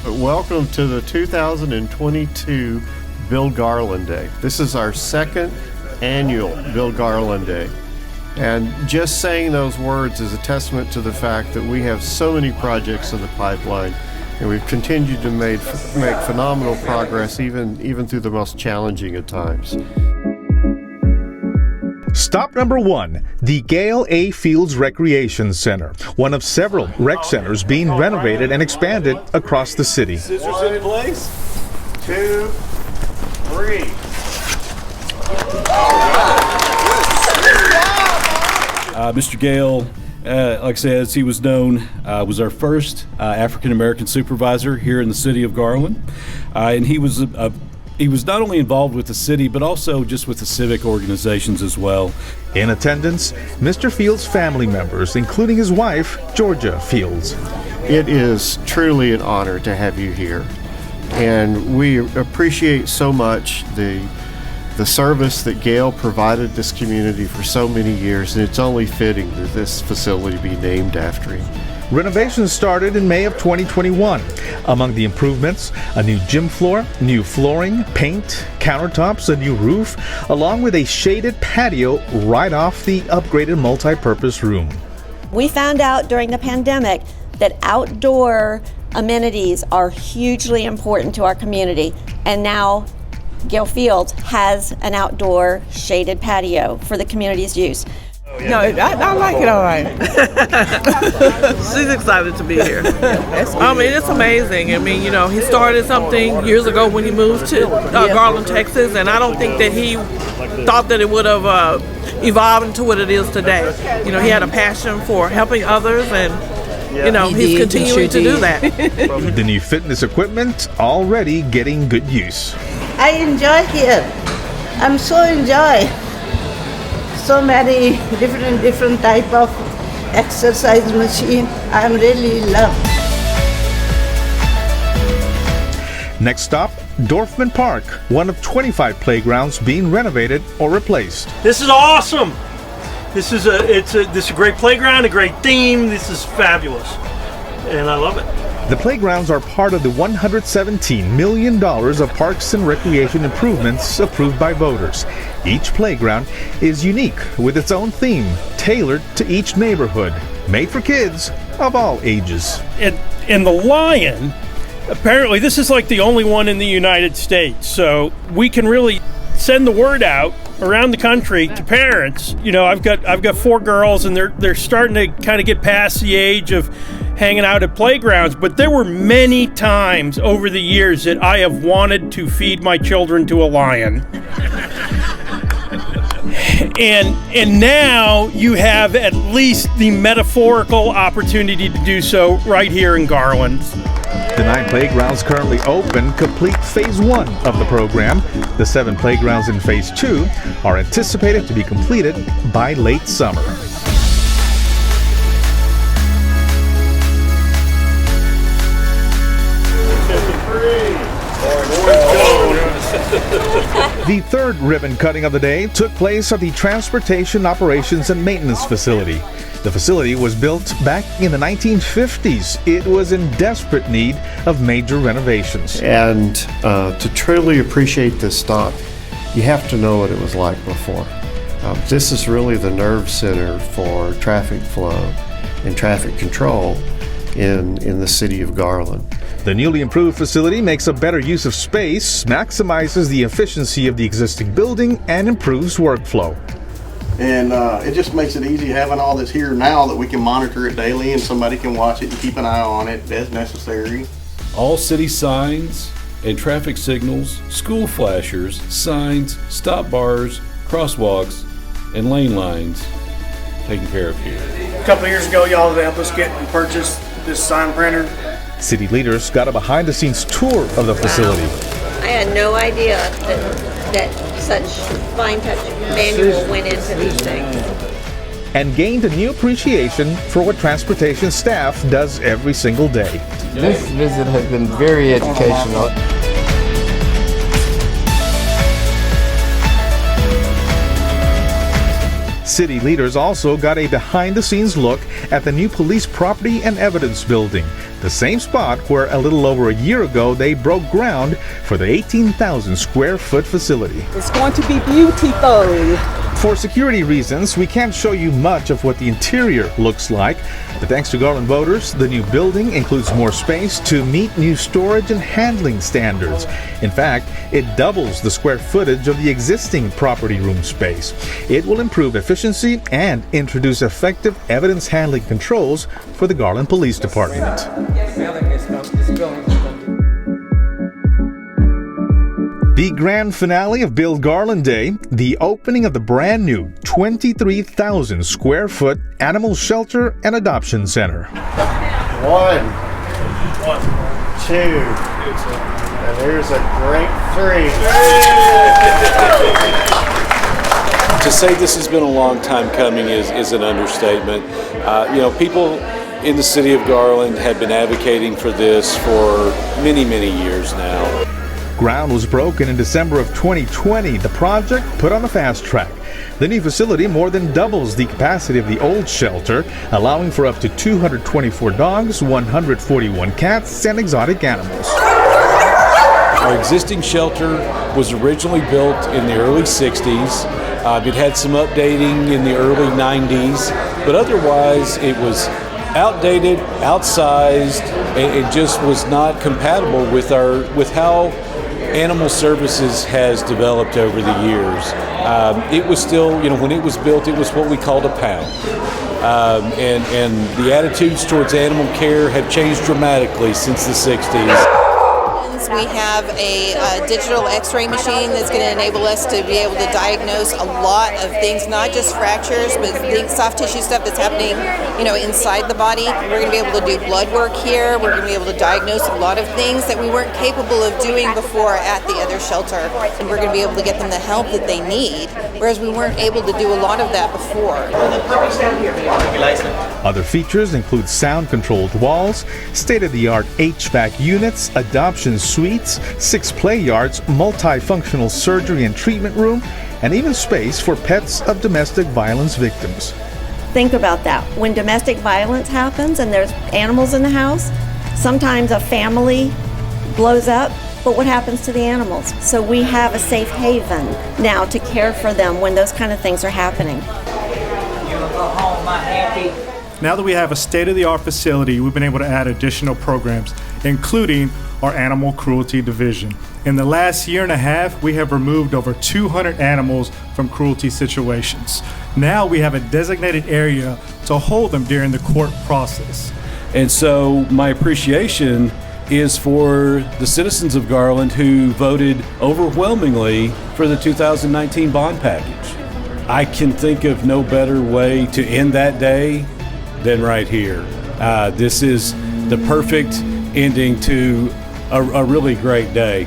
Welcome to the 2022 Build Garland Day. This is our second annual Build Garland Day. And just saying those words is a testament to the fact that we have so many projects in the pipeline, and we've continued to make phenomenal progress even through the most challenging of times. Stop number 1, the Gale A. Fields Recreation Center, one of several rec centers being renovated and expanded across the city. Scissors in place. 2, 3. Mr. Gale, like I said, as he was known, was our first African-American supervisor here in the city of Garland. And he was not only involved with the city, but also just with the civic organizations as well. In attendance, Mr. Fields' family members, including his wife, Georgia Fields. It is truly an honor to have you here. And we appreciate so much the service that Gale provided this community for so many years, and it's only fitting that this facility be named after him. Renovations started in May of 2021. Among the improvements, a new gym floor, new flooring, paint, countertops, a new roof, along with a shaded patio right off the upgraded multi-purpose room. We found out during the pandemic that outdoor amenities are hugely important to our community, and now Gale Fields has an outdoor shaded patio for the community's use. No, I like it all right. She's excited to be here. I mean, it's amazing. I mean, he started something years ago when he moved to Garland, Texas, and I don't think that he thought that it would have evolved into what it is today. He had a passion for helping others, and he's continuing to do that. The new fitness equipment already getting good use. I enjoy here. I'm so enjoy. So many different type of exercise machine. I'm really love. Next stop, Dorfman Park, one of 25 playgrounds being renovated or replaced. This is awesome. This is a great playground, a great theme. This is fabulous, and I love it. The playgrounds are part of the $117 million of parks and recreation improvements approved by voters. Each playground is unique with its own theme, tailored to each neighborhood, made for kids of all ages. In the Lion, apparently this is like the only one in the United States, so we can really send the word out around the country to parents. I've got 4 girls, and they're starting to kind of get past the age of hanging out at playgrounds, but there were many times over the years that I have wanted to feed my children to a lion. And now you have at least the metaphorical opportunity to do so right here in Garland. The 9 playgrounds currently open complete Phase 1 of the program. The 7 playgrounds in Phase 2 are anticipated to be completed by late summer. The third ribbon cutting of the day took place at the Transportation Operations and Maintenance Facility. The facility was built back in the 1950s. It was in desperate need of major renovations. And to truly appreciate this stop, you have to know what it was like before. This is really the nerve center for traffic flow and traffic control in the city of Garland. The newly improved facility makes a better use of space, maximizes the efficiency of the existing building, and improves workflow. And it just makes it easy having all this here now that we can monitor it daily and somebody can watch it and keep an eye on it as necessary. All city signs and traffic signals, school flashers, signs, stop bars, crosswalks, and lane lines taken care of here. A couple of years ago, y'all helped us get and purchase this sign printer. City leaders got a behind-the-scenes tour of the facility. I had no idea that such fine touch manual went into these things. And gained a new appreciation for what transportation staff does every single day. This visit has been very educational. City leaders also got a behind-the-scenes look at the new police property and evidence building, the same spot where a little over a year ago they broke ground for the 18,000 square foot facility. It's going to be beautiful. For security reasons, we can't show you much of what the interior looks like, but thanks to Garland voters, the new building includes more space to meet new storage and handling standards. In fact, it doubles the square footage of the existing property room space. It will improve efficiency and introduce effective evidence handling controls for the Garland Police Department. The grand finale of Build Garland Day, the opening of the brand new 23,000 square foot animal shelter and adoption center. 1, 2, and there's a great 3. To say this has been a long time coming is an understatement. People in the city of Garland have been advocating for this for many, many years now. Ground was broken in December of 2020. The project put on the fast track. The new facility more than doubles the capacity of the old shelter, allowing for up to 224 dogs, 141 cats, and exotic animals. Our existing shelter was originally built in the early 60s. It had some updating in the early 90s, but otherwise it was outdated, outsized, and it just was not compatible with how animal services has developed over the years. It was still, when it was built, it was what we called a pound. And the attitudes towards animal care have changed dramatically since the 60s. We have a digital x-ray machine that's going to enable us to be able to diagnose a lot of things, not just fractures, but soft tissue stuff that's happening, inside the body. We're going to be able to do blood work here. We're going to be able to diagnose a lot of things that we weren't capable of doing before at the other shelter. And we're going to be able to get them the help that they need, whereas we weren't able to do a lot of that before. Other features include sound-controlled walls, state-of-the-art HVAC units, adoption suites, 6 play yards, multifunctional surgery and treatment room, and even space for pets of domestic violence victims. Think about that. When domestic violence happens and there's animals in the house, sometimes a family blows up, but what happens to the animals? So we have a safe haven now to care for them when those kind of things are happening. Now that we have a state-of-the-art facility, we've been able to add additional programs, including our animal cruelty division. In the last year and a half, we have removed over 200 animals from cruelty situations. Now we have a designated area to hold them during the court process. And so my appreciation is for the citizens of Garland who voted overwhelmingly for the 2019 bond package. I can think of no better way to end that day than right here. This is the perfect ending to a really great day.